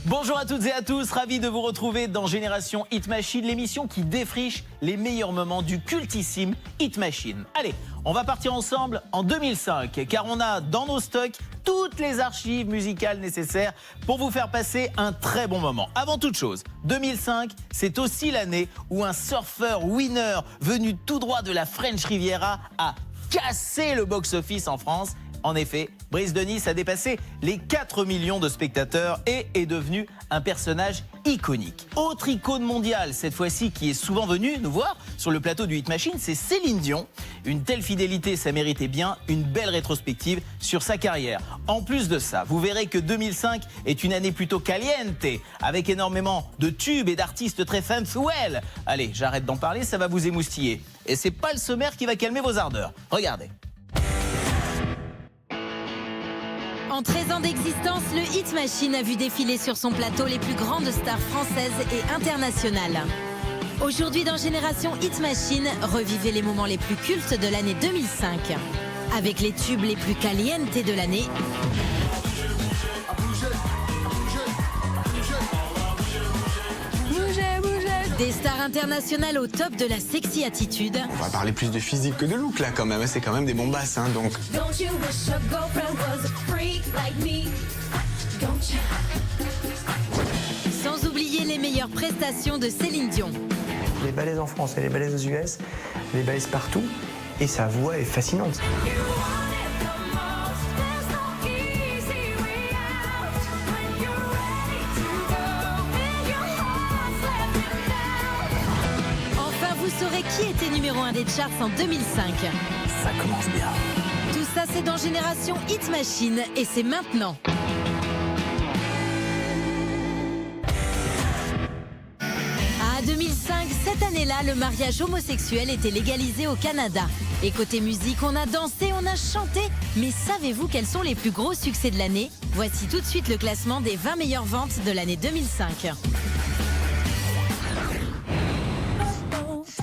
Bonjour à toutes et à tous, ravi de vous retrouver dans Génération Hit Machine, l'émission qui défriche les meilleurs moments du cultissime Hit Machine. Allez, on va partir ensemble en 2005, car on a dans nos stocks toutes les archives musicales nécessaires pour vous faire passer un très bon moment. Avant toute chose, 2005, c'est aussi l'année où un surfeur winner venu tout droit de la French Riviera a cassé le box-office en France. En effet, Brice de Nice a dépassé les 4 millions de spectateurs et est devenu un personnage iconique. Autre icône mondiale, cette fois-ci, qui est souvent venue nous voir sur le plateau du Hit Machine, c'est Céline Dion. Une telle fidélité, ça méritait bien une belle rétrospective sur sa carrière. En plus de ça, vous verrez que 2005 est une année plutôt caliente, avec énormément de tubes et d'artistes très sensuels. Allez, j'arrête d'en parler, ça va vous émoustiller. Et c'est pas le sommaire qui va calmer vos ardeurs. Regardez. En 13 ans d'existence, le Hit Machine a vu défiler sur son plateau les plus grandes stars françaises et internationales. Aujourd'hui dans Génération Hit Machine, revivez les moments les plus cultes de l'année 2005. Avec les tubes les plus calientes de l'année. Des stars internationales au top de la sexy attitude. On va parler plus de physique que de look là quand même, c'est quand même des bombasses hein, donc. Sans oublier les meilleures prestations de Céline Dion. Les balaises en France et les balaises aux US, les balaises partout, et sa voix est fascinante. Vous saurez qui était numéro 1 des charts en 2005. Ça commence bien. Tout ça, c'est dans Génération Hit Machine et c'est maintenant. À 2005, cette année-là, le mariage homosexuel était légalisé au Canada. Et côté musique, on a dansé, on a chanté. Mais savez-vous quels sont les plus gros succès de l'année? Voici tout de suite le classement des 20 meilleures ventes de l'année 2005.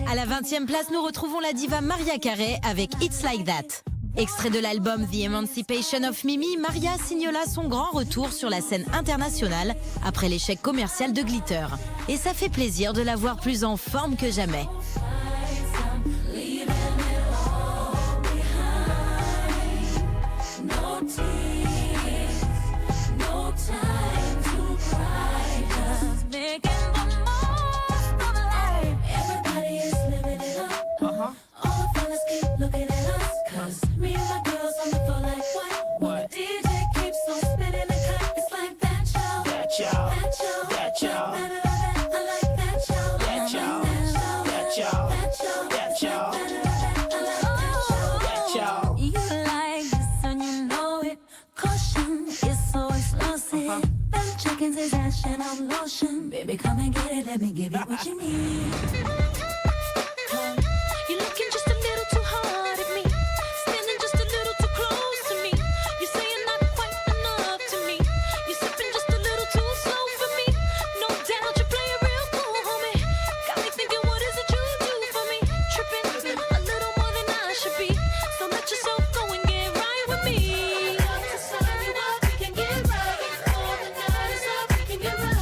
À la 20e place, nous retrouvons la diva Mariah Carey avec It's Like That. Extrait de l'album The Emancipation of Mimi, Maria signe là son grand retour sur la scène internationale après l'échec commercial de Glitter. Et ça fait plaisir de la voir plus en forme que jamais. Baby, come and get it, let me give you what you need. You're looking just a little too hard at me, standing just a little too close to me. You're saying not quite enough to me. You're sipping just a little too slow for me. No doubt you play it real cool, homie. Got me thinking, what is it you do for me? Tripping a little more than I should be. So let yourself go and get right with me. We can get right before the night is up. We can get right.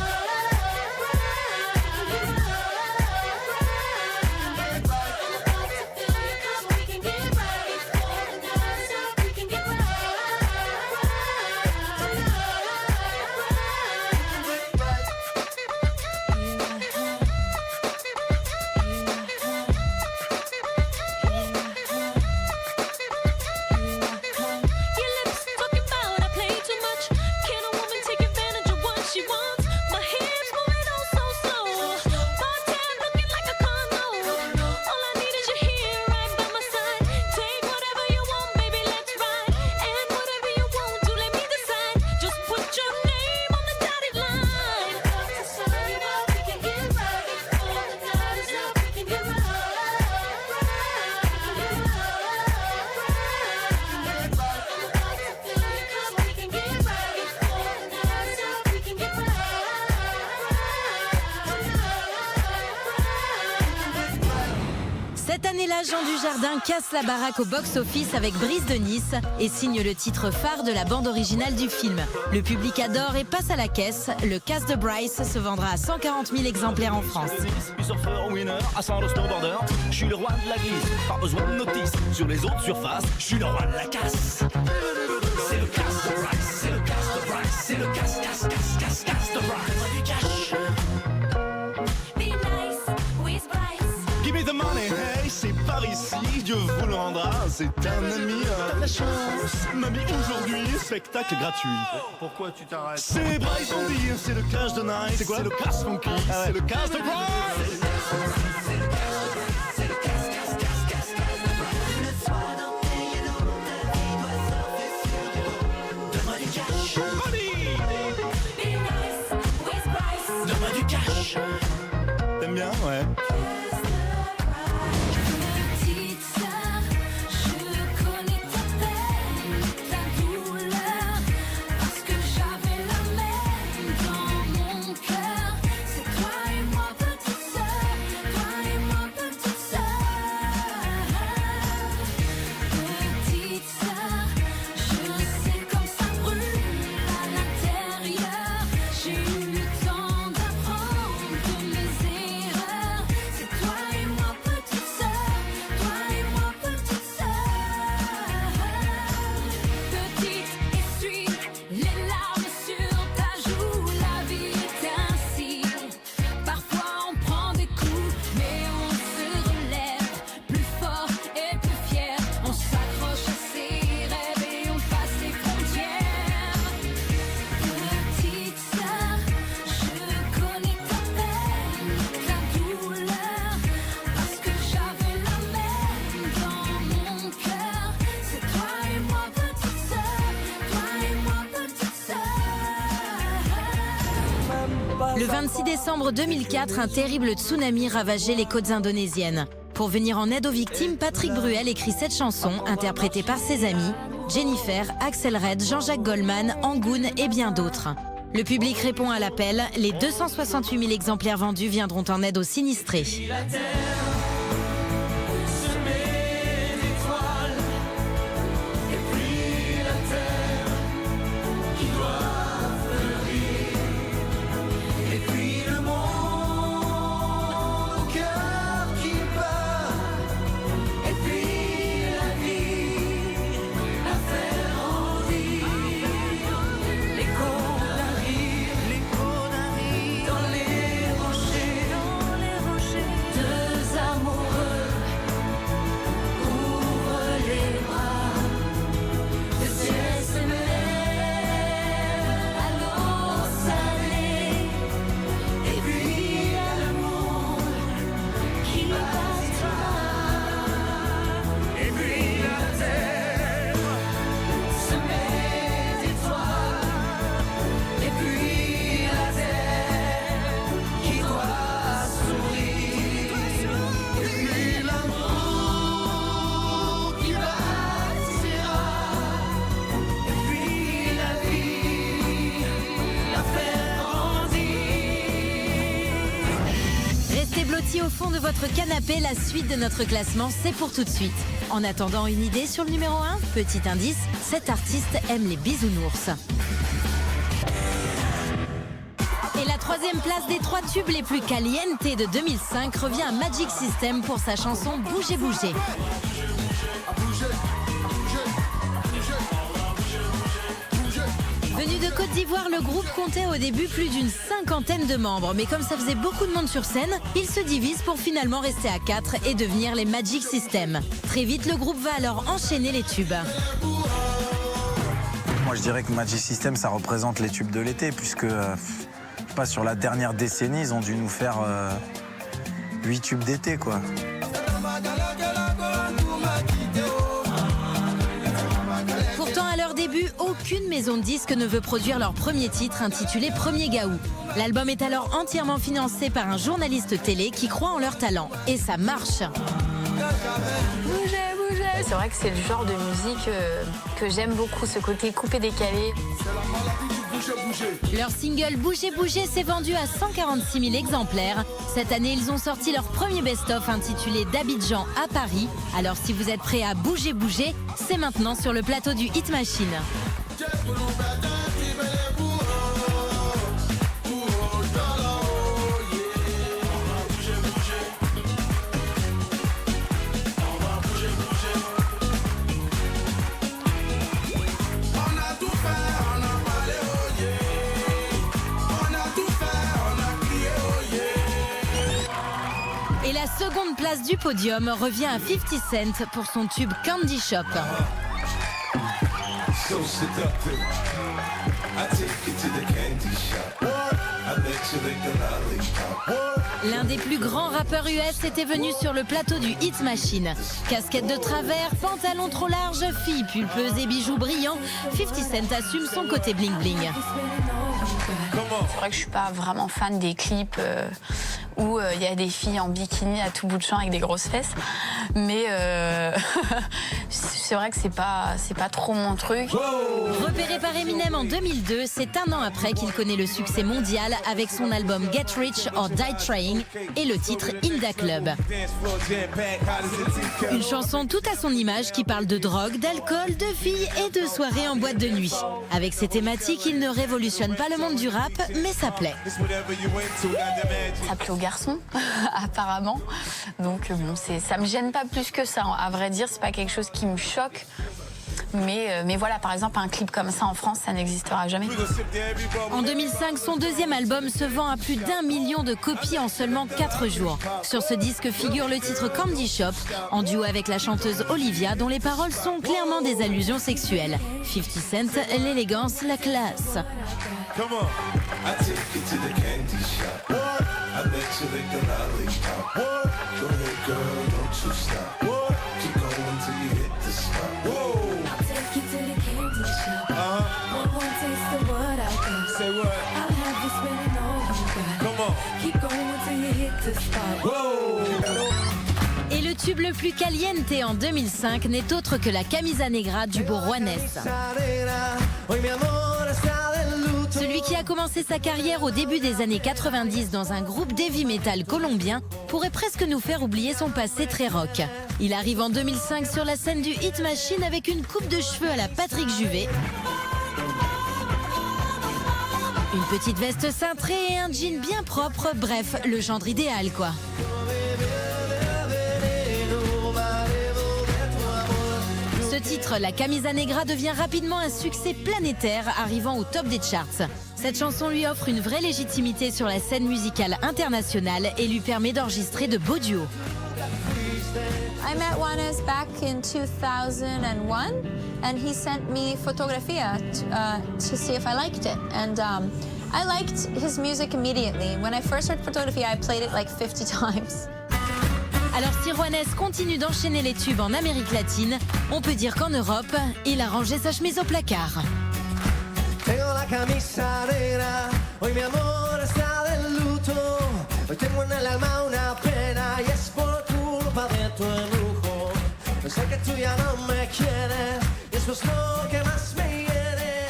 Cette année-là, Jean Dujardin casse la baraque au box-office avec Brise de Nice et signe le titre phare de la bande originale du film. Le public adore et passe à la caisse. Le Cast de Bryce se vendra à 140 000 exemplaires en France. Surfeur, winner, ascendant snowboarder, je suis le roi de la glisse, pas besoin de notice. Sur les autres surfaces, je suis le roi de la casse. C'est le Cast de Bryce, c'est le Cast de Bryce, c'est le Cast de Bryce. Du cash. Be nice with Bryce. Give me the money, hey, c'est par ici, Dieu vous le rendra, c'est un ami. T'as de la chance, mamie, aujourd'hui, spectacle gratuit. Pourquoi tu t'arrêtes? C'est Bryce on dit, c'est le cash de Nice. C'est quoi? C'est le cash funky, c'est le cash de Bryce. Be nice with Bryce. Donne-moi du cash. T'aimes bien, ouais. Petite sœur, je connais ta peine, ta douleur, parce que j'avais la même dans mon cœur. C'est toi et moi, petite sœur, toi et moi, petite sœur. Petite sœur, je sais comme ça brûle à l'intérieur. J'ai eu le temps d'apprendre de mes erreurs. C'est toi et moi, petite sœur, toi et moi, petite sœur. Petite, essuie les larmes sur ta joue. La vie est ainsi. Parfois on prend des coups, mais on se relève plus fort et plus fier. On s'accroche à ses rêves et on passe les frontières. Petite sœur, je connais ta peine, ta douleur, parce que j'avais la même dans mon cœur. C'est toi et moi, petite sœur, toi et moi, petite sœur. Le 26 décembre 2004, un terrible tsunami ravageait les côtes indonésiennes. Pour venir en aide aux victimes, Patrick Bruel écrit cette chanson, interprétée par ses amis, Jennifer, Axel Red, Jean-Jacques Goldman, Angoun et bien d'autres. Le public répond à l'appel. Les 268 000 exemplaires vendus viendront en aide aux sinistrés. Deux amoureux ouvrent les bras. Le ciel se lève à l'eau salée. Et puis à l'amour qui battra. Et puis la terre se met d'étoiles. Et puis la terre qui doit sourire. Et puis l'amour qui bâtira. Et puis la vie, la faire grandir. Restez blottis au fond de votre canapé, la suite de notre classement, c'est pour tout de suite. En attendant, une idée sur le numéro 1 ? Petit indice, cet artiste aime les bisounours. Et la troisième place des 3 tubes les plus calientes de 2005 revient à Magic System pour sa chanson Bougez Bougez. Venu de Côte d'Ivoire, le groupe comptait au début plus d'une 50aine de membres. Mais comme ça faisait beaucoup de monde sur scène, ils se divisent pour finalement rester à 4 et devenir les Magic System. Très vite, le groupe va alors enchaîner les tubes. Moi, je dirais que Magic System, ça représente les tubes de l'été, puisque, je sais pas, sur la dernière décennie, ils ont dû nous faire 8 tubes d'été, quoi. Pourtant, à leur début, aucune maison de disques ne veut produire leur premier titre intitulé Premier Gaou. L'album est alors entièrement financé par un journaliste télé qui croit en leur talent. Et ça marche. Bougez, bouger. C'est vrai que c'est le genre de musique que j'aime beaucoup, ce côté coupé-décalé. Leur single Bouger Bouger s'est vendu à 146 000 exemplaires. Cette année, ils ont sorti leur premier best-of intitulé d'Abidjan à Paris. Alors si vous êtes prêts à bouger bouger, c'est maintenant sur le plateau du Hit Machine. Et la seconde place du podium revient à 50 Cent pour son tube Candy Shop. So seductive. I take you to the candy shop. I let you lick the lollipop. L'un des plus grands rappeurs US était venu sur le plateau du Hit Machine. Casquette de travers, pantalon trop large, fille pulpeuse et bijoux brillants, 50 Cent assume son côté bling-bling. C'est vrai que je suis pas vraiment fan des clips où il y a des filles en bikini à tout bout de champ avec des grosses fesses. Mais c'est vrai que c'est pas trop mon truc. Repéré par Eminem en 2002, c'est un an après qu'il connaît le succès mondial avec son album Get Rich or Die Trying et le titre In Da Club. Une chanson tout à son image qui parle de drogue, d'alcool, de filles et de soirées en boîte de nuit. Avec ces thématiques, il ne révolutionne pas le monde du rap, mais ça plaît. Ça plaît aux garçons, apparemment. Donc bon, ça me gêne pas plus que ça. À vrai dire, c'est pas quelque chose qui me choque. Mais voilà, par exemple, un clip comme ça en France, ça n'existera jamais. En 2005, son deuxième album se vend à plus d'1 million de copies en seulement 4 jours. Sur ce disque figure le titre Candy Shop, en duo avec la chanteuse Olivia, dont les paroles sont clairement des allusions sexuelles. 50 Cent, l'élégance, la classe. Come on. I take you to the candy shop. I let you lick the lollipop. Go ahead, girl, don't you stop. Keep going till you hit the spot. I'll take you to the candy shop. One more taste of what I got. Say what? I'll have you spending all you got. Come on. Keep going till you hit the spot. Et le tube le plus caliente en 2005 n'est autre que la Camisa Negra du beau Juanes. Celui qui a commencé sa carrière au début des années 90 dans un groupe d'heavy metal colombien pourrait presque nous faire oublier son passé très rock. Il arrive en 2005 sur la scène du Hit Machine avec une coupe de cheveux à la Patrick Juvet, une petite veste cintrée et un jean bien propre, bref, le genre idéal quoi. Ce titre, la Camisa Negra, devient rapidement un succès planétaire, arrivant au top des charts. Cette chanson lui offre une vraie légitimité sur la scène musicale internationale et lui permet d'enregistrer de beaux duos. I met Juanes back in 2001, and he sent me Fotografia to see if I liked it. And I liked his music immediately. When I first heard Fotografia, I played it like 50 times. Alors si Juanes continue d'enchaîner les tubes en Amérique latine, on peut dire qu'en Europe, il a rangé sa chemise au placard. Tengo la camisa negra, hoy mi amor está de luto. Hoy tengo en el alma una pena y es por culpa de tu embrujo. Yo sé que tú ya no me quieres y eso es lo que más me hiere.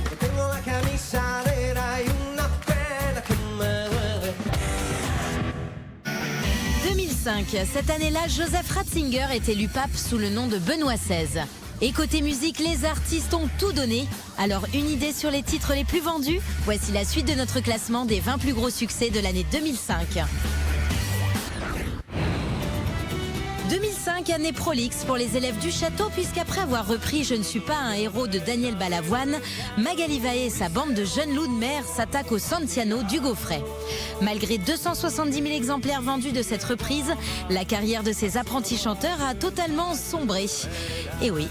Yo tengo la camisa negra y una pena que me duele. 2005, cette année-là, Joseph Ratzinger est élu pape sous le nom de Benoît XVI. Et côté musique, les artistes ont tout donné. Alors, une idée sur les titres les plus vendus? Voici la suite de notre classement des 20 plus gros succès de l'année 2005. 2005, année prolixe pour les élèves du château, puisqu'après avoir repris Je ne suis pas un héros de Daniel Balavoine, Magali Vaé et sa bande de jeunes loups de mer s'attaquent au Santiano du Gaufret. Malgré 270 000 exemplaires vendus de cette reprise, la carrière de ces apprentis chanteurs a totalement sombré. Et oui.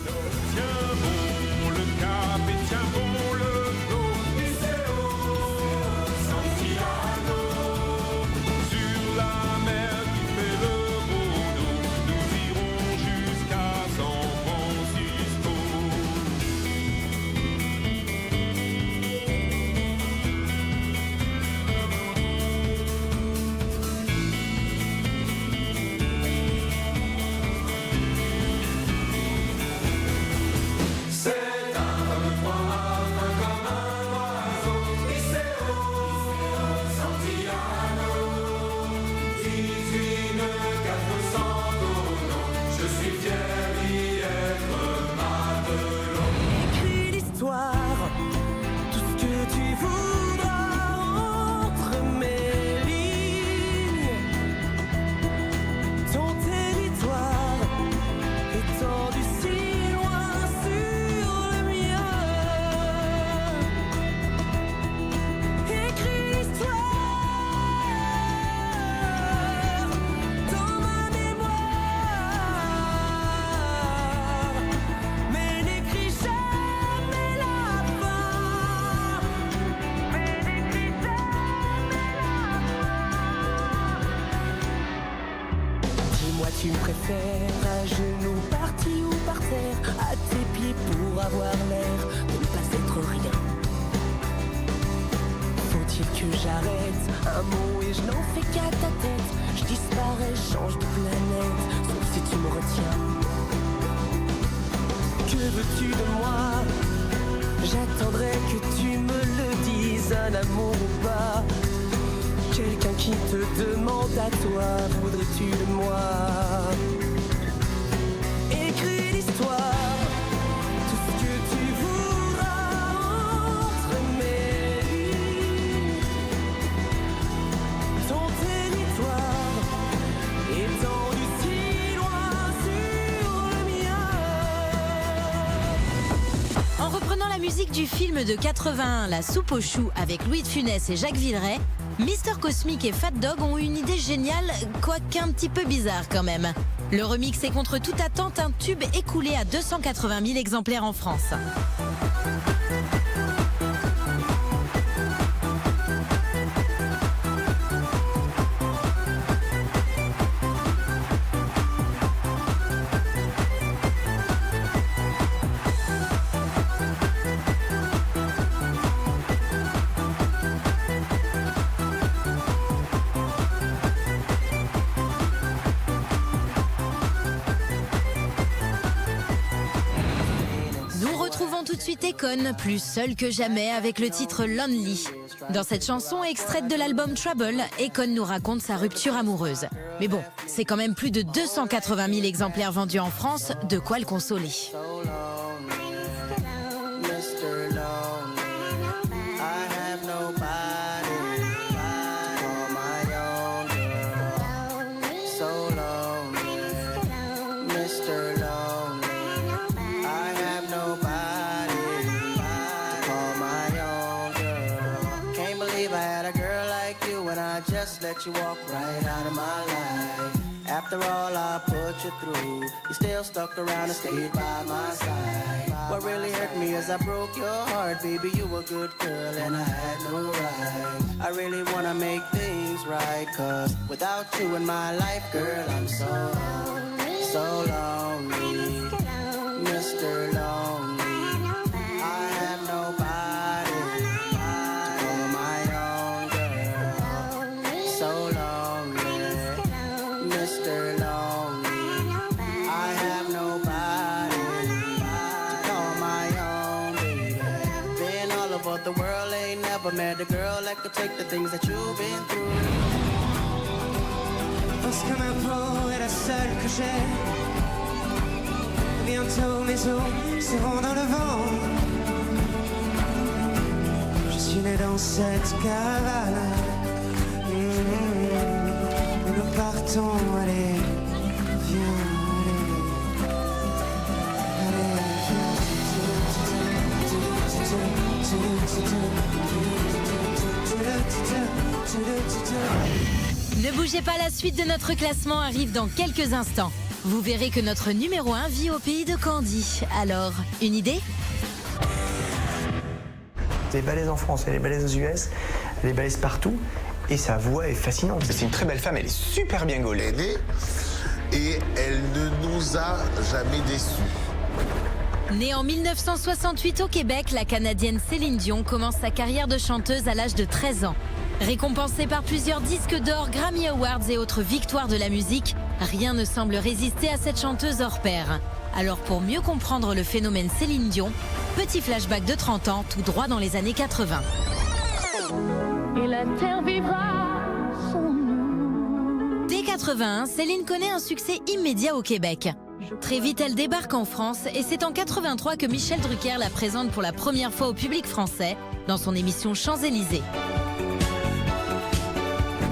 Dis-moi, tu me préfères à genoux, parti ou par terre, à tes pieds pour avoir l'air de ne pas être rien. Faut-il que j'arrête un mot et je n'en fais qu'à ta tête? Je disparais, change de planète, sauf si tu me retiens. Que veux-tu de moi? J'attendrai que tu me le dises, un amour ou pas. Quelqu'un qui te demande à toi, voudrais-tu de moi? Écris l'histoire, tout ce que tu voudras entre mes lignes. Ton territoire étendu si loin sur le mien. En reprenant la musique du film de 81, La soupe aux choux, avec Louis de Funès et Jacques Villeray, Mister Cosmic et Fat Dog ont une idée géniale, quoique un petit peu bizarre quand même. Le remix est contre toute attente un tube écoulé à 280 000 exemplaires en France. Tout de suite Akon, plus seul que jamais avec le titre Lonely. Dans cette chanson extraite de l'album Trouble, Akon nous raconte sa rupture amoureuse. Mais bon, c'est quand même plus de 280 000 exemplaires vendus en France, de quoi le consoler. Let you walk right out of my life. After all I put you through, you still stuck around and stayed by my side. What really hurt me is I broke your heart, baby. You were a good girl and I had no right. I really wanna make things right, cause without you in my life, girl, I'm so lonely, Mr. Lonely. I have nobody to call my own girl. So lonely, Mr. Lonely. I have nobody to call my own baby. Been all over the world, ain't never met a girl that could take the things that you've been through. Parce que ma peau est la seule que j'ai. Bientôt mes os seront dans le vent. Je suis né dans cette cavale. Nous partons, allez, viens, allez, Ne bougez pas, la suite de notre classement arrive dans quelques instants. Vous verrez que notre numéro 1 vit au pays de Candy. Alors, une idée? Elle est balèze en France, elle est balèze aux US, elle est balèze partout. Et sa voix est fascinante. C'est une très belle femme, elle est super bien gaulée. Et elle ne nous a jamais déçus. Née en 1968 au Québec, la Canadienne Céline Dion commence sa carrière de chanteuse à l'âge de 13 ans. Récompensée par plusieurs disques d'or, Grammy Awards et autres victoires de la musique, rien ne semble résister à cette chanteuse hors pair. Alors pour mieux comprendre le phénomène Céline Dion, petit flashback de 30 ans, tout droit dans les années 80. Et la terre vivra sans nous. Dès 81, Céline connaît un succès immédiat au Québec. Très vite, elle débarque en France et c'est en 83 que Michel Drucker la présente pour la première fois au public français dans son émission Champs-Élysées.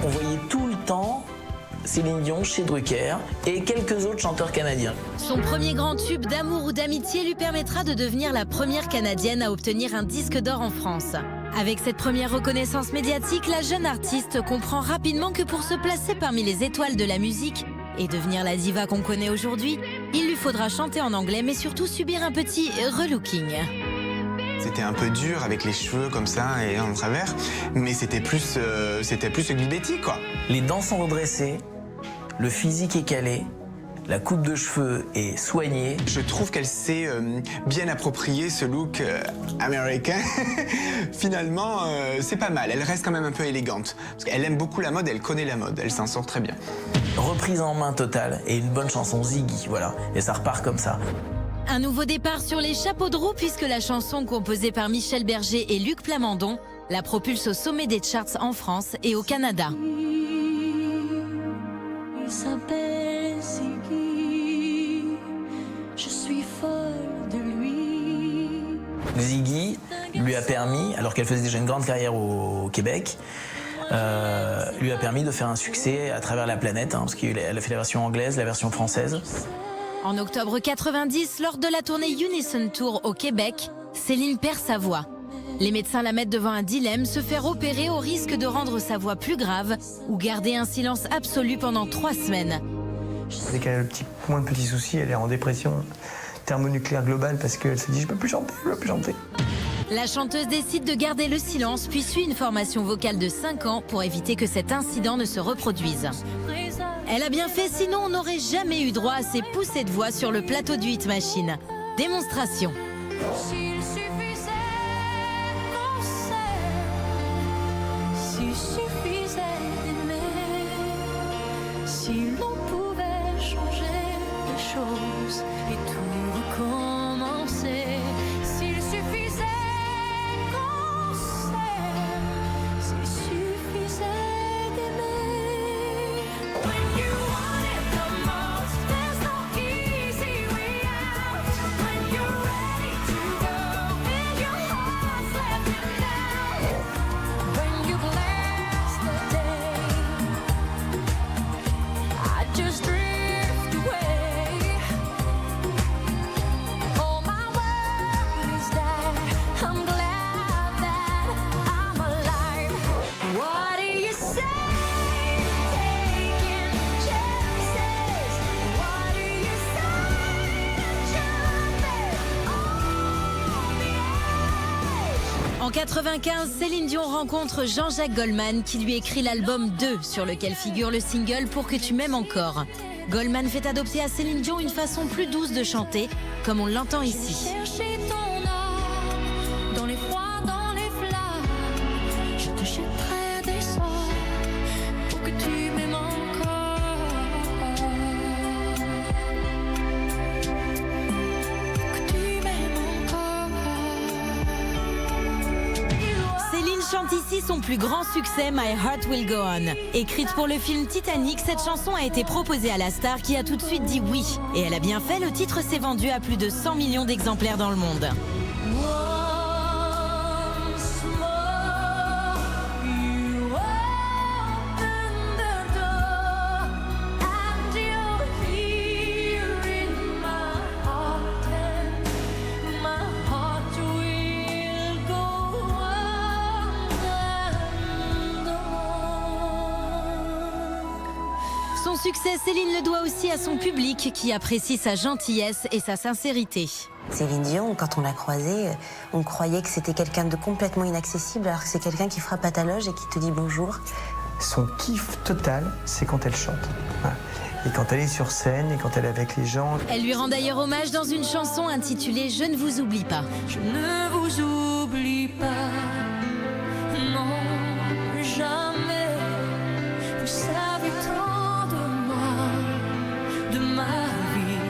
On voyait tout le temps Céline Dion chez Drucker et quelques autres chanteurs canadiens. Son premier grand tube d'amour ou d'amitié lui permettra de devenir la première Canadienne à obtenir un disque d'or en France. Avec cette première reconnaissance médiatique, la jeune artiste comprend rapidement que pour se placer parmi les étoiles de la musique et devenir la diva qu'on connaît aujourd'hui, il lui faudra chanter en anglais mais surtout subir un petit relooking. C'était un peu dur avec les cheveux comme ça et en travers, mais c'était plus Ugly Betty, quoi. Les dents sont redressées, le physique est calé, La coupe de cheveux est soignée. Je trouve qu'elle s'est bien approprié ce look américain. Finalement, c'est pas mal. Elle reste quand même un peu élégante. Parce qu'elle aime beaucoup la mode, elle connaît la mode, elle s'en sort très bien. Reprise en main totale et une bonne chanson Ziggy, voilà. Et ça repart comme ça. Un nouveau départ sur les chapeaux de roue puisque la chanson composée par Michel Berger et Luc Plamondon la propulse au sommet des charts en France et au Canada. Il s'appelle Ziggy, je suis folle de lui. Ziggy lui a permis, alors qu'elle faisait déjà une grande carrière au Québec, lui a permis de faire un succès à travers la planète, parce qu'elle a fait la version anglaise, la version française. En octobre 90, lors de la tournée Unison Tour au Québec, Céline perd sa voix. Les médecins la mettent devant un dilemme, se faire opérer au risque de rendre sa voix plus grave ou garder un silence absolu pendant 3 semaines. Dès qu'elle a le moins petit souci, elle est en dépression thermonucléaire globale parce qu'elle se dit je peux plus chanter, je peux plus chanter. La chanteuse décide de garder le silence puis suit une formation vocale de 5 ans pour éviter que cet incident ne se reproduise. Elle a bien fait, sinon on n'aurait jamais eu droit à ces poussées de voix sur le plateau du Hit Machine. Démonstration. S'il suffisait qu'on s'aime, s'il suffisait d'aimer, si l'on pouvait changer les choses et tout recommencer, s'il suffisait qu'on s'aime, s'il suffisait d'aimer. When you want it the most, there's no easy way out. When you're ready to go and your heart's left in doubt. When you bless the day, I just drift away. All my worries die. I'm glad that I'm alive. What do you say? Taking chances. What do you say? Jumping on the edge. En 95, Céline Dion rencontre Jean-Jacques Goldman qui lui écrit l'album 2 sur lequel figure le single Pour que tu m'aimes encore. Goldman fait adopter à Céline Dion une façon plus douce de chanter, comme on l'entend ici. Chercher ton âme dans les froids, dans les flammes. Je te jetterai des sorts pour que tu m'aimes encore. Que tu m'aimes encore. Céline chante ici son plus grand succès, My Heart Will Go On. Écrite pour le film Titanic, cette chanson a été proposée à la star qui a tout de suite dit oui. Et elle a bien fait, le titre s'est vendu à plus de 100 millions d'exemplaires dans le monde. Once more, you open the door, and you're here in my heart, and my heart will go on and on. Son succès, Céline le doit aussi à son public qui apprécie sa gentillesse et sa sincérité. Céline Dion, quand on l'a croisée, on croyait que c'était quelqu'un de complètement inaccessible, alors que c'est quelqu'un qui frappe à ta loge et qui te dit bonjour. Son kiff total, c'est quand elle chante. Voilà. Et quand elle est sur scène et quand elle est avec les gens. Elle lui rend d'ailleurs hommage dans une chanson intitulée Je ne vous oublie pas. Je ne vous oublie pas, non, jamais. Vous savez tant de moi, de ma vie,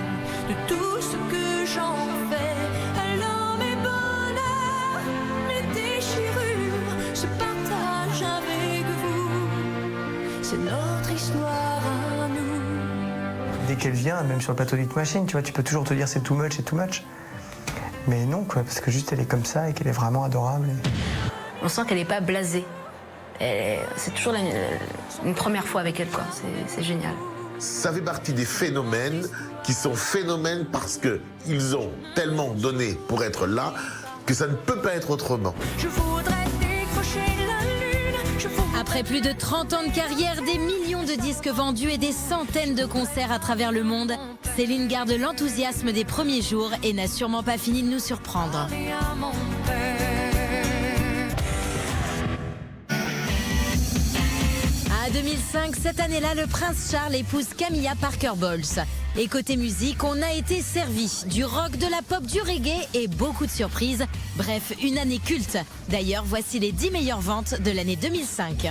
de tout ce que j'en fais. Alors mes bonheurs, mes déchirures se partagent avec vous. C'est notre histoire à nous. Dès qu'elle vient, même sur le plateau d'Hit Machine, tu vois, tu peux toujours te dire c'est too much, c'est too much. Mais non, quoi, parce que juste elle est comme ça et qu'elle est vraiment adorable. On sent qu'elle n'est pas blasée. C'est toujours une première fois avec elle, quoi. C'est génial. Ça fait partie des phénomènes qui sont phénomènes parce qu'ils ont tellement donné pour être là que ça ne peut pas être autrement. Je voudrais décrocher la lune. Après plus de 30 ans de carrière, des millions de disques vendus et des centaines de concerts à travers le monde, Céline garde l'enthousiasme des premiers jours et n'a sûrement pas fini de nous surprendre. À 2005, cette année-là, le prince Charles épouse Camilla Parker Bowles. Et côté musique, on a été servi du rock, de la pop, du reggae et beaucoup de surprises. Bref, une année culte. D'ailleurs, voici les 10 meilleures ventes de l'année 2005.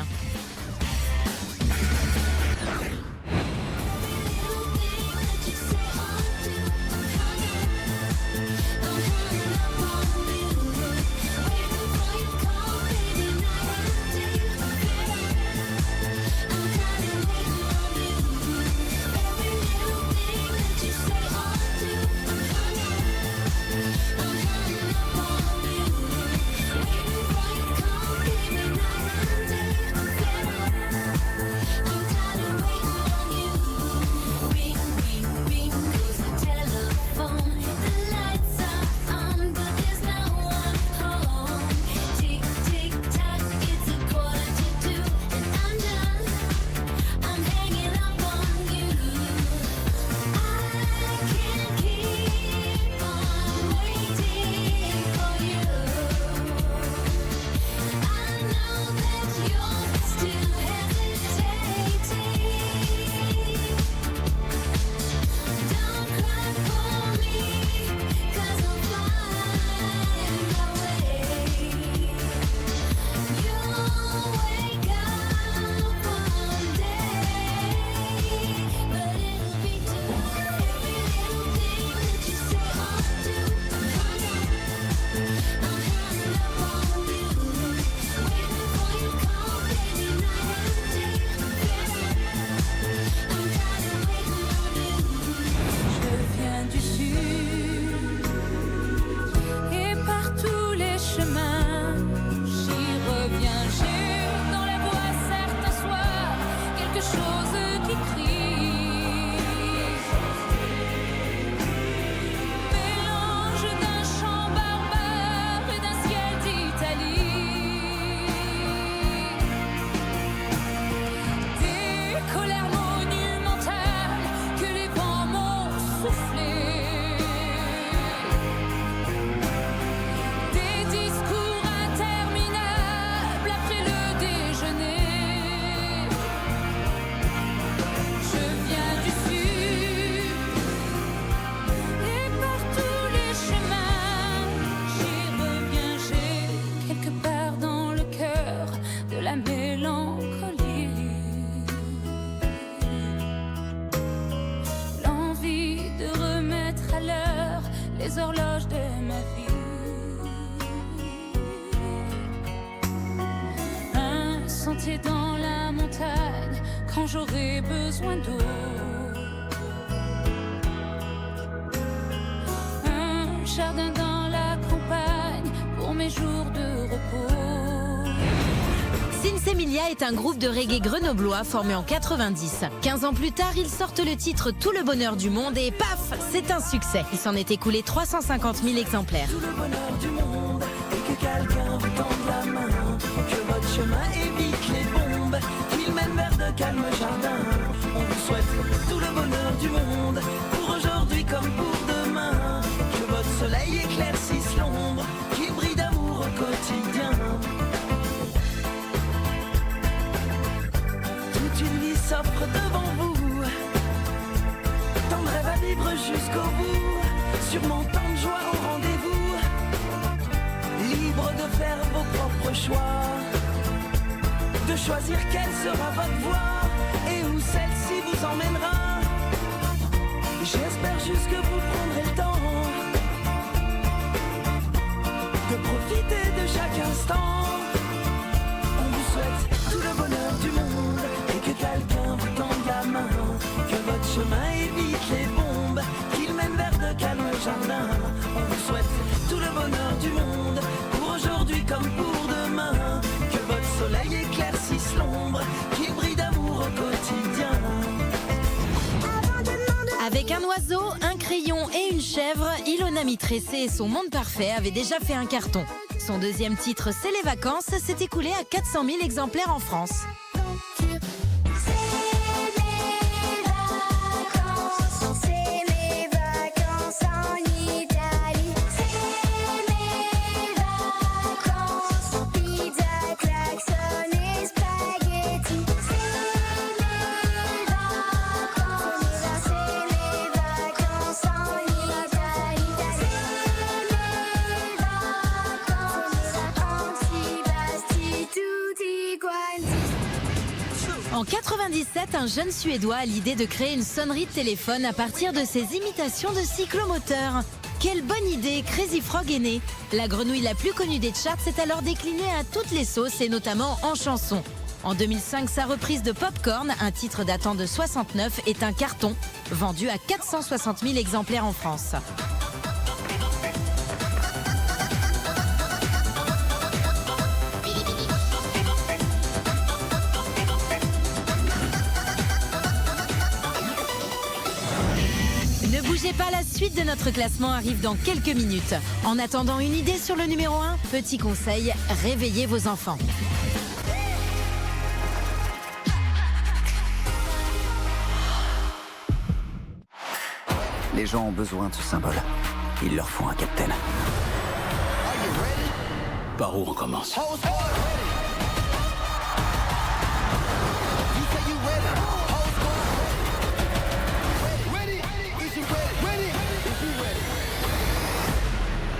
les horloges de ma vie. Un sentier dans la montagne quand j'aurai besoin d'eau. Un jardin dans la campagne pour mes jours de repos. Sinsemilia est un groupe de reggae grenoblois formé en 90. 15 ans plus tard, ils sortent le titre Tout le bonheur du monde et paf, c'est un succès. Il s'en est écoulé 350 000 exemplaires. Tout le bonheur du monde et que quelqu'un vous tende la main, que votre chemin évite les bombes, qu'il mène vers de calmes jardins. On vous souhaite tout le bonheur du monde, pour aujourd'hui comme pour demain, que votre soleil éclaircisse l'ombre, qu'il brille d'amour au quotidien. Une vie s'offre devant vous, tant de rêves à vivre jusqu'au bout, sûrement tant de joie au rendez-vous, libre de faire vos propres choix, de choisir quelle sera votre voie et où celle-ci vous emmènera. J'espère juste que vous prendrez le temps de profiter de chaque instant. On vous souhaite tout le bonheur du monde, que quelqu'un vous tende la main, que votre chemin évite les bombes, qu'il mène vers de calmes jardins. On vous souhaite tout le bonheur du monde, pour aujourd'hui comme pour demain, que votre soleil éclaircisse l'ombre, qu'il brille d'amour au quotidien. Avec un oiseau, un crayon et une chèvre, Ilona Mitressé et son monde parfait avaient déjà fait un carton. Son deuxième titre, C'est les vacances, s'est écoulé à 400 000 exemplaires en France. En 97, un jeune Suédois a l'idée de créer une sonnerie de téléphone à partir de ses imitations de cyclomoteurs. Quelle bonne idée, Crazy Frog est né. La grenouille la plus connue des charts s'est alors déclinée à toutes les sauces et notamment en chansons. En 2005, sa reprise de Popcorn, un titre datant de 69, est un carton, vendu à 460 000 exemplaires en France. Ne bougez pas, la suite de notre classement arrive dans quelques minutes. En attendant, une idée sur le numéro 1, petit conseil, réveillez vos enfants. Les gens ont besoin de ce symbole. Il leur faut un capitaine. Par où on commence?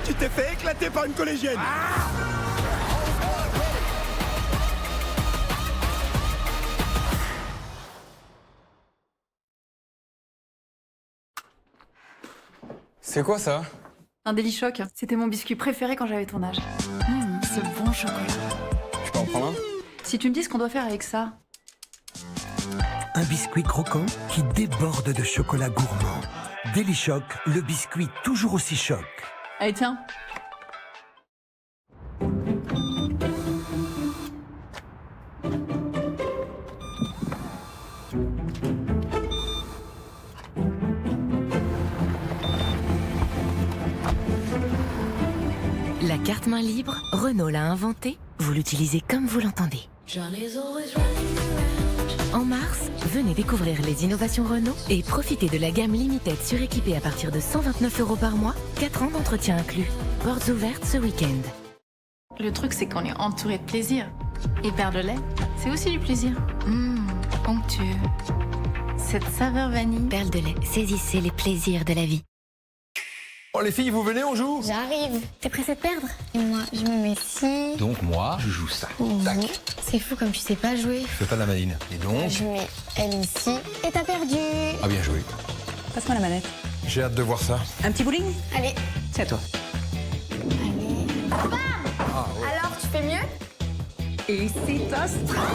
Tu t'es fait éclater par une collégienne. C'est quoi ça? Un Daily Choc. C'était mon biscuit préféré quand j'avais ton âge. Ce bon chocolat. Je peux en prendre un? Si tu me dis ce qu'on doit faire avec ça. Un biscuit croquant qui déborde de chocolat gourmand. Daily Choc, le biscuit toujours aussi choc. Allez, tiens. La carte main libre, Renault l'a inventée, vous l'utilisez comme vous l'entendez. En mars, venez découvrir les innovations Renault et profitez de la gamme Limited suréquipée à partir de 129 € par mois, 4 ans d'entretien inclus. Portes ouvertes ce week-end. Le truc, c'est qu'on est entouré de plaisir. Et perle de lait, c'est aussi du plaisir. Onctueux. Cette saveur vanille. Perle de lait, saisissez les plaisirs de la vie. Oh les filles, vous venez, on joue? J'arrive. T'es pressée de perdre? Et moi, je me mets ci. Donc moi, je joue ça. Tac. C'est fou comme tu sais pas jouer. Je fais pas de la maline. Et donc? Je mets elle ici. Et t'as perdu. Ah bien joué. Passe-moi la manette. J'ai hâte de voir ça. Un petit bowling? Allez. C'est à toi. Bam. Alors, tu fais mieux? Et c'est astral.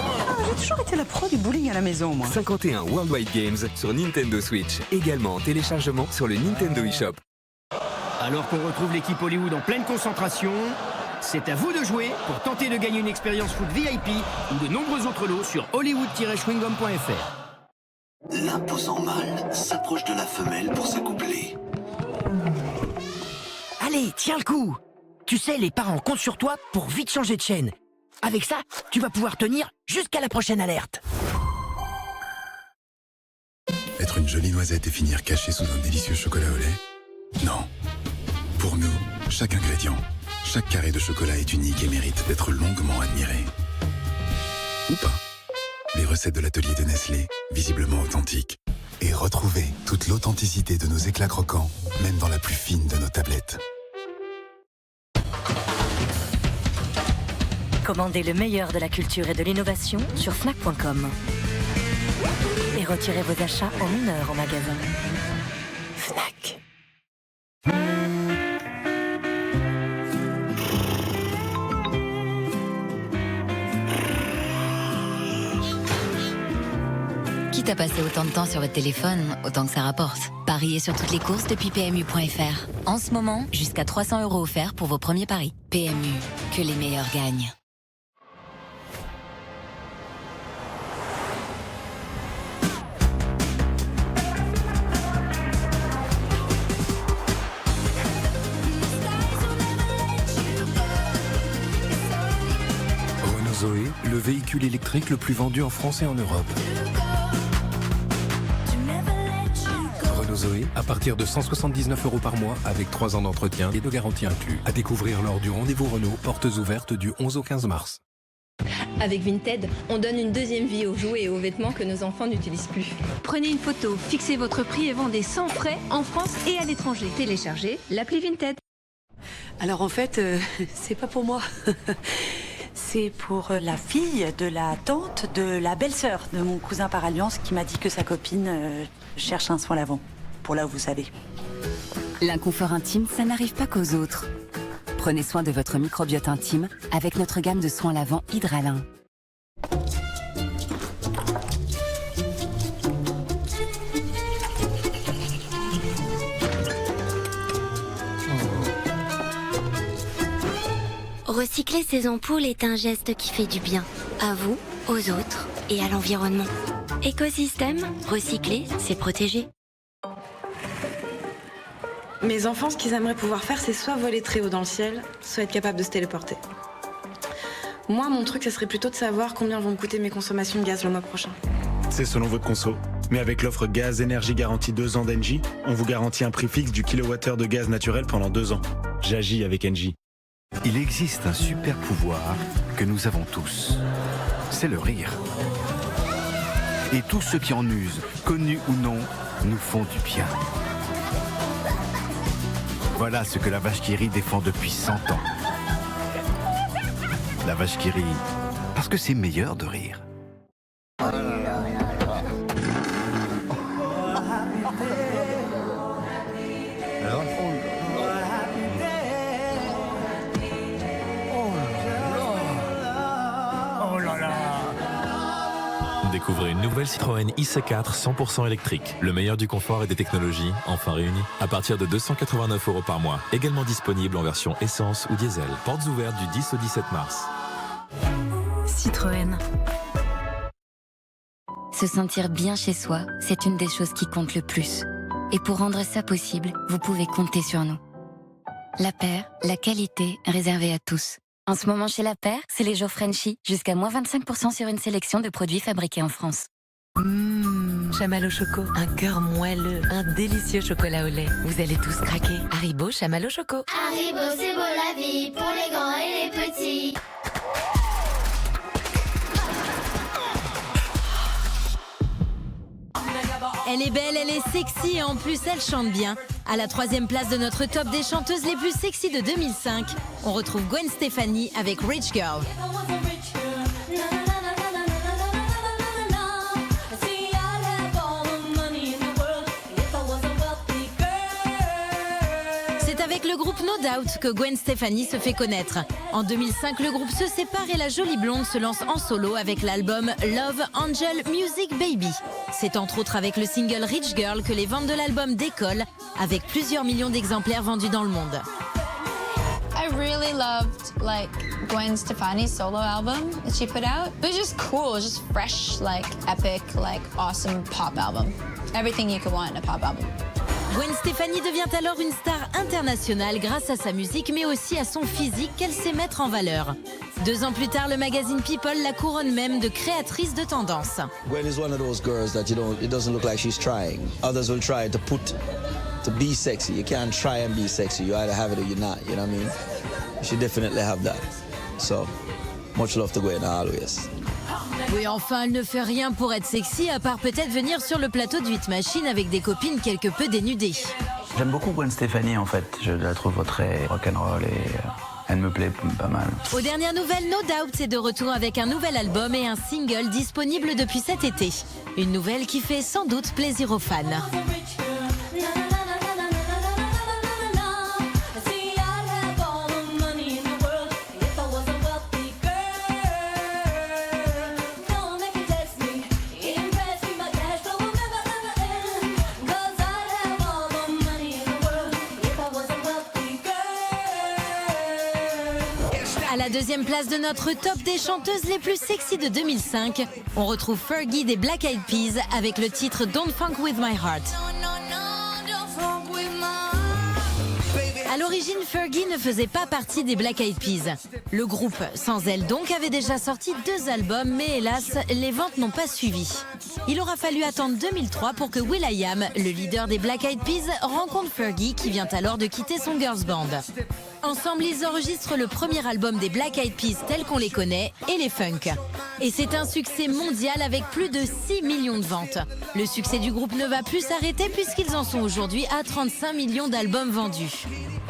J'ai toujours été la pro du bowling à la maison, moi. 51 Worldwide Games sur Nintendo Switch. Également en téléchargement sur le Nintendo eShop. Alors qu'on retrouve l'équipe Hollywood en pleine concentration, c'est à vous de jouer pour tenter de gagner une expérience foot VIP ou de nombreux autres lots sur hollywood-schwingom.fr. L'imposant mâle s'approche de la femelle pour s'accoupler. Allez, tiens le coup! Tu sais, les parents comptent sur toi pour vite changer de chaîne. Avec ça, tu vas pouvoir tenir jusqu'à la prochaine alerte. Être une jolie noisette et finir caché sous un délicieux chocolat au lait? Non. Pour nous, chaque ingrédient, chaque carré de chocolat est unique et mérite d'être longuement admiré. Ou pas. Les recettes de l'atelier de Nestlé, visiblement authentiques. Et retrouvez toute l'authenticité de nos éclats croquants, même dans la plus fine de nos tablettes. Commandez le meilleur de la culture et de l'innovation sur Fnac.com. Et retirez vos achats en 1 heure en magasin. Fnac. Quitte à passer autant de temps sur votre téléphone, autant que ça rapporte. Pariez sur toutes les courses depuis PMU.fr. En ce moment, jusqu'à 300 € offerts pour vos premiers paris. PMU, que les meilleurs gagnent. Renault Zoé, le véhicule électrique le plus vendu en France et en Europe. Renault Zoé, à partir de 179 € par mois, avec 3 ans d'entretien et de garantie inclus. À découvrir lors du rendez-vous Renault, portes ouvertes du 11 au 15 mars. Avec Vinted, on donne une deuxième vie aux jouets et aux vêtements que nos enfants n'utilisent plus. Prenez une photo, fixez votre prix et vendez sans frais en France et à l'étranger. Téléchargez l'appli Vinted. Alors en fait, c'est pas pour moi. C'est pour la fille de la tante de la belle-sœur de mon cousin par alliance qui m'a dit que sa copine cherche un soin lavant. Pour là où vous savez. L'inconfort intime, ça n'arrive pas qu'aux autres. Prenez soin de votre microbiote intime avec notre gamme de soins lavants Hydralin. Recycler ces ampoules est un geste qui fait du bien. À vous, aux autres et à l'environnement. Écosystème, recycler, c'est protéger. Mes enfants, ce qu'ils aimeraient pouvoir faire, c'est soit voler très haut dans le ciel, soit être capable de se téléporter. Moi, mon truc, ça serait plutôt de savoir combien vont me coûter mes consommations de gaz le mois prochain. C'est selon votre conso. Mais avec l'offre gaz énergie garantie 2 ans d'Engie, on vous garantit un prix fixe du kilowattheure de gaz naturel pendant 2 ans. J'agis avec Engie. Il existe un super pouvoir que nous avons tous. C'est le rire. Et tous ceux qui en usent, connus ou non, nous font du bien. Voilà ce que la vache qui rit défend depuis 100 ans. La vache qui rit, parce que c'est meilleur de rire. Découvrez une nouvelle Citroën IC4 100% électrique. Le meilleur du confort et des technologies, enfin réunis, à partir de 289 € par mois. Également disponible en version essence ou diesel. Portes ouvertes du 10 au 17 mars. Citroën. Se sentir bien chez soi, c'est une des choses qui compte le plus. Et pour rendre ça possible, vous pouvez compter sur nous. La Paire, la qualité réservée à tous. En ce moment chez La Paire, c'est les jours Frenchy, jusqu'à moins 25% sur une sélection de produits fabriqués en France. Chamallow Choco, un cœur moelleux, un délicieux chocolat au lait. Vous allez tous craquer. Haribo Chamallow Choco. Haribo, c'est beau la vie pour les grands et les petits. Elle est belle, elle est sexy et en plus elle chante bien. À la 3e place de notre top des chanteuses les plus sexy de 2005, on retrouve Gwen Stefani avec Rich Girl. C'est avec le groupe No Doubt que Gwen Stefani se fait connaître. En 2005, le groupe se sépare et la jolie blonde se lance en solo avec l'album Love Angel Music Baby. C'est entre autres avec le single Rich Girl que les ventes de l'album décollent, avec plusieurs millions d'exemplaires vendus dans le monde. I really loved Gwen Stefani's solo album that she put out. It was just cool, it was just fresh, epic, awesome pop album. Everything you could want in a pop album. Gwen Stefani devient alors une star internationale grâce à sa musique, mais aussi à son physique qu'elle sait mettre en valeur. 2 ans plus tard, le magazine People la couronne même de créatrice de tendance. Gwen is one of those girls that it doesn't look like she's trying. Others will try to be sexy. You can't try and be sexy. You either have it or you're not. You know what I mean? She definitely have that. So, much love to Gwen always. Oui, enfin, elle ne fait rien pour être sexy, à part peut-être venir sur le plateau de 8 machines avec des copines quelque peu dénudées. J'aime beaucoup Gwen Stefani, en fait. Je la trouve très rock'n'roll et elle me plaît pas mal. Aux dernières nouvelles, No Doubt est de retour avec un nouvel album et un single disponible depuis cet été. Une nouvelle qui fait sans doute plaisir aux fans. À la 2e place de notre top des chanteuses les plus sexy de 2005, on retrouve Fergie des Black Eyed Peas avec le titre Don't Funk With My Heart. À l'origine, Fergie ne faisait pas partie des Black Eyed Peas. Le groupe, sans elle donc, avait déjà sorti 2 albums, mais hélas, les ventes n'ont pas suivi. Il aura fallu attendre 2003 pour que will.i.am, le leader des Black Eyed Peas, rencontre Fergie, qui vient alors de quitter son girls band. Ensemble, ils enregistrent le premier album des Black Eyed Peas tel qu'on les connaît, et les Funk. Et c'est un succès mondial avec plus de 6 millions de ventes. Le succès du groupe ne va plus s'arrêter puisqu'ils en sont aujourd'hui à 35 millions d'albums vendus.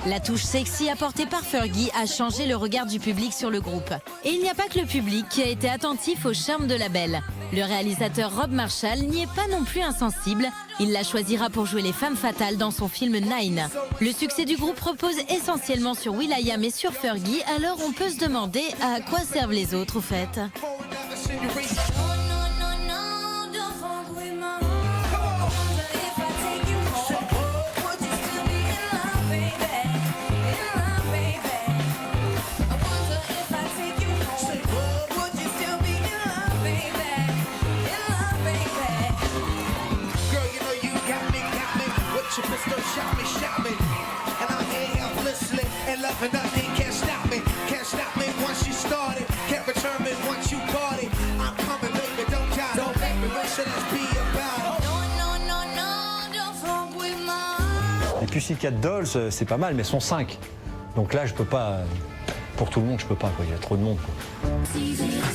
La touche sexy apportée par Fergie a changé le regard du public sur le groupe. Et il n'y a pas que le public qui a été attentif au charme de la belle. Le réalisateur Rob Marshall n'y est pas non plus insensible. Il la choisira pour jouer les femmes fatales dans son film Nine. Le succès du groupe repose essentiellement sur will.i.am et sur Fergie, alors on peut se demander à quoi servent les autres au fait. Les Pussycat Dolls, c'est pas mal, mais elles sont 5. Donc là, je peux pas. Pour tout le monde, je peux pas, quoi. Il y a trop de monde, quoi.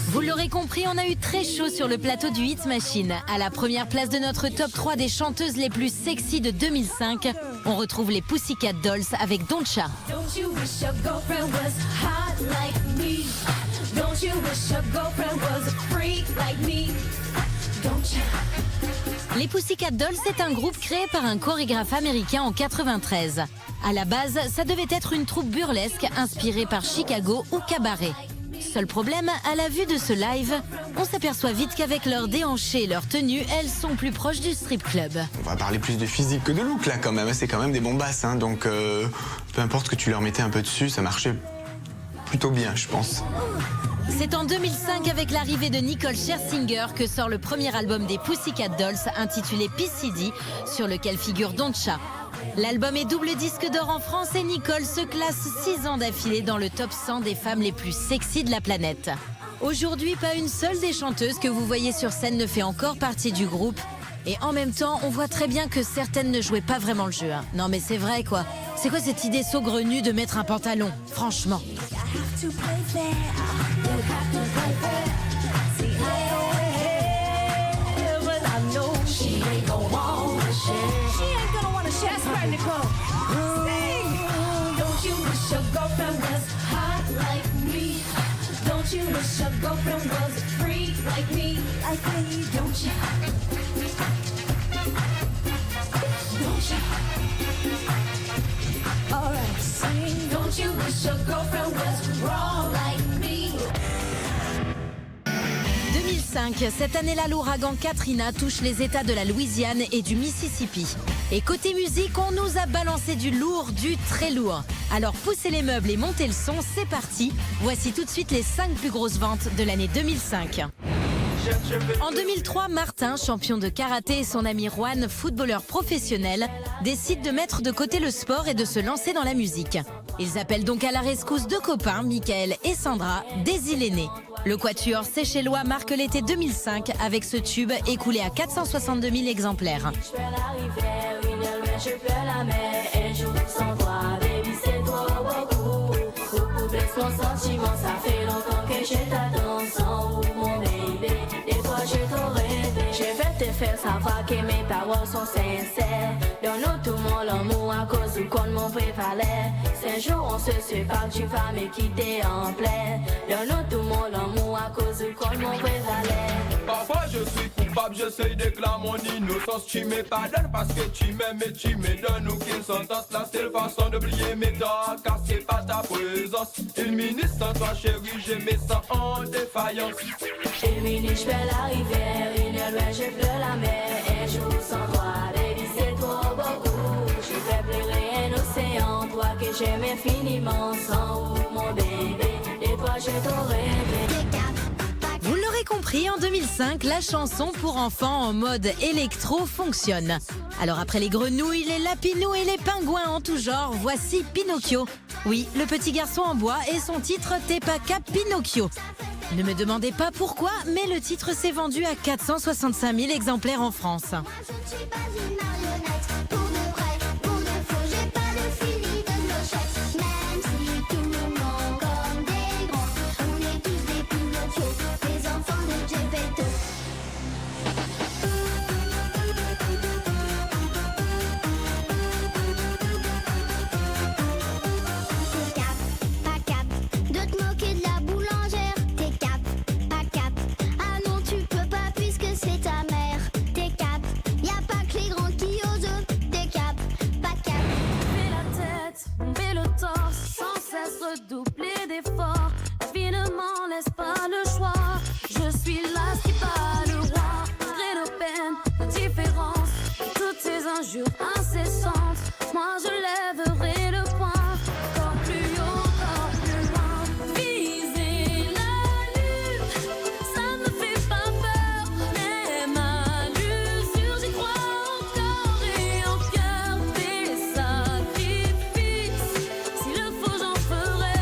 Vous l'aurez compris, on a eu très chaud sur le plateau du Hit Machine. À la première place de notre top 3 des chanteuses les plus sexy de 2005, on retrouve les Pussycat Dolls avec Don'Tcha. Les Pussycat Dolls, c'est un groupe créé par un chorégraphe américain en 93. À la base, ça devait être une troupe burlesque inspirée par Chicago ou Cabaret. Seul problème, à la vue de ce live, on s'aperçoit vite qu'avec leurs déhanchés et leur tenue, elles sont plus proches du strip club. On va parler plus de physique que de look là quand même, c'est quand même des bombasses, hein, donc peu importe que tu leur mettais un peu dessus, ça marchait plutôt bien, je pense. C'est en 2005 avec l'arrivée de Nicole Scherzinger que sort le premier album des Pussycat Dolls intitulé PCD, sur lequel figure Don'Tcha. L'album est double disque d'or en France et Nicole se classe 6 ans d'affilée dans le top 100 des femmes les plus sexy de la planète. Aujourd'hui, pas une seule des chanteuses que vous voyez sur scène ne fait encore partie du groupe. Et en même temps, on voit très bien que certaines ne jouaient pas vraiment le jeu. Hein. Non mais c'est vrai quoi. C'est quoi cette idée saugrenue de mettre un pantalon? Franchement. Cette année-là, l'ouragan Katrina touche les États de la Louisiane et du Mississippi. Et côté musique, on nous a balancé du lourd, du très lourd. Alors poussez les meubles et montez le son, c'est parti. Voici tout de suite les 5 plus grosses ventes de l'année 2005. En 2003, Martin, champion de karaté, et son ami Juan, footballeur professionnel, décident de mettre de côté le sport et de se lancer dans la musique. Ils appellent donc à la rescousse deux copains, Michael et Sandra, des îles aînées. Le quatuor Séchellois marque l'été 2005 avec ce tube écoulé à 462 000 exemplaires. Je vais te faire savoir que mes paroles sont sincères. Donne-nous tout mon amour à cause du compte mon vrai valet. Si un jour on se sépare, tu vas me quitter en plein. Donne-nous tout mon amour à cause du compte mon vrai valet. Parfois je suis coupable, j'essaye d'éclater mon innocence. Tu me pardonnes parce que tu m'aimes et tu me donnes aucune sentence. La seule façon d'oublier mes torts, car c'est pas ta présence. Il ministre sans toi chérie, je me sens en défaillance. Il ministre, je fais la rivière, une loin, je pleure la mer. Un jour sans toi, baby, c'est trop beaucoup. Je fais pleurer un océan, toi que j'aime infiniment. Sans mon bébé, et toi je t'aurais rêvé. Vous l'aurez compris, en 2005, la chanson pour enfants en mode électro fonctionne. Alors après les grenouilles, les lapinous et les pingouins en tout genre, voici Pinocchio. Oui, le petit garçon en bois et son titre T'es pas cap Pinocchio. Ne me demandez pas pourquoi, mais le titre s'est vendu à 465 000 exemplaires en France. incessante. Moi je lèverai le poing, encore plus haut, encore plus loin. Viser la lune, ça me fait pas peur, même à l'usure j'y crois encore et en cœur. Des sacrifices, s'il le faut j'en ferai.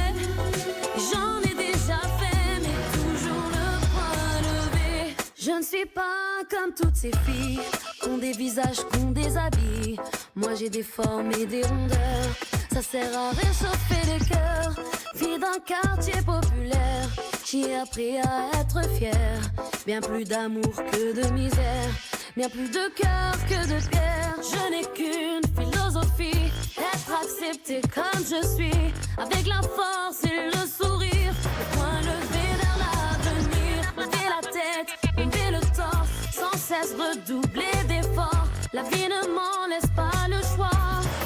J'en ai déjà fait, mais toujours le point levé. Je ne suis pas comme toutes ces filles qu'ont des visages, qu'ont des habits. Moi j'ai des formes et des rondeurs, ça sert à réchauffer les cœurs. Fille d'un quartier populaire, j'ai appris à être fière. Bien plus d'amour que de misère, bien plus de cœur que de pierre. Je n'ai qu'une philosophie, être acceptée comme je suis, avec la force et le sourire, le poing levé vers l'avenir. Lever la tête, lever le torse, sans cesse redoubler d'efforts. La vie ne m'en laisse pas le choix.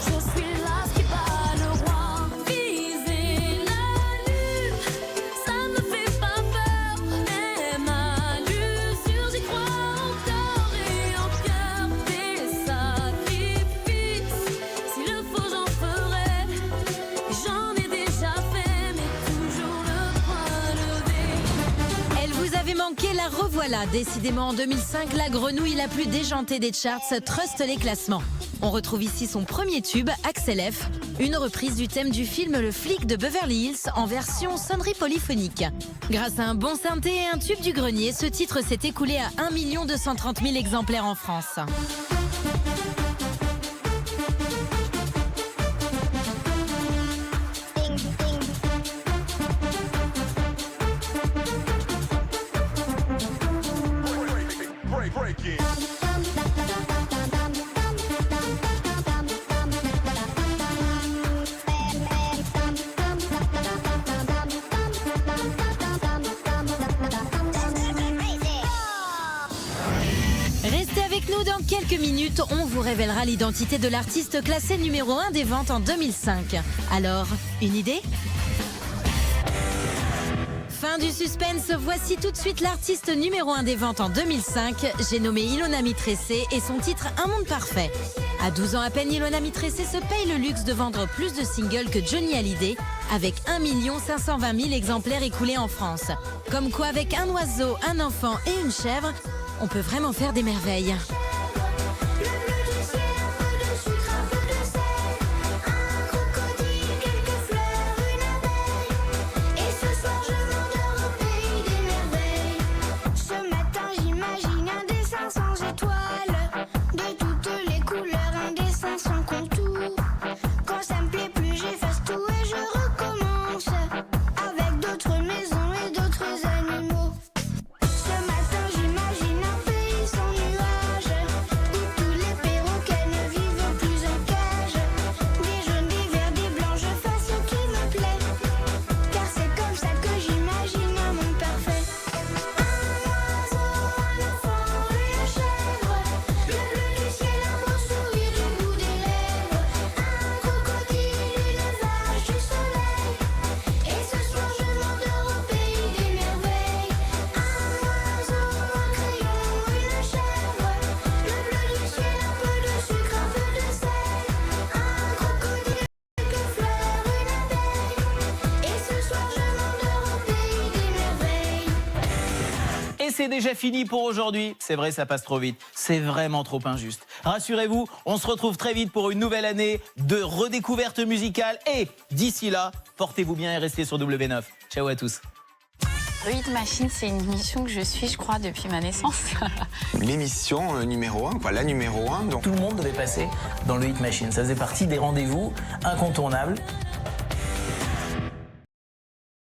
Je suis là qui bat le roi. Viser la lune, ça me fait pas peur, même à l'usure j'y crois encore et en cœur. Des sacrifices, s'il le faut j'en ferai. J'en ai déjà fait, mais toujours le point levé. Elle vous avait manqué, la revoilà. Décidément, en 2005, la grenouille la plus déjantée des charts truste les classements. On retrouve ici son premier tube, Axel F, une reprise du thème du film Le flic de Beverly Hills en version sonnerie polyphonique. Grâce à un bon synthé et un tube du grenier, ce titre s'est écoulé à 1 230 000 exemplaires en France. Restez avec nous dans quelques minutes, on vous révélera l'identité de l'artiste classé numéro 1 des ventes en 2005. Alors, une idée ? Fin du suspense, voici tout de suite l'artiste numéro 1 des ventes en 2005. J'ai nommé Ilona Mitressé et son titre Un monde parfait. À 12 ans à peine, Ilona Mitressé se paye le luxe de vendre plus de singles que Johnny Hallyday, avec 1 520 000 exemplaires écoulés en France. Comme quoi, avec un oiseau, un enfant et une chèvre, on peut vraiment faire des merveilles. C'est déjà fini pour aujourd'hui. C'est vrai, ça passe trop vite. C'est vraiment trop injuste. Rassurez-vous, on se retrouve très vite pour une nouvelle année de redécouverte musicale. Et d'ici là, portez-vous bien et restez sur W9. Ciao à tous. Le Hit Machine, c'est une émission que je suis, je crois, depuis ma naissance. L'émission numéro 1, quoi, la numéro 1. Donc... Tout le monde devait passer dans le Hit Machine. Ça faisait partie des rendez-vous incontournables.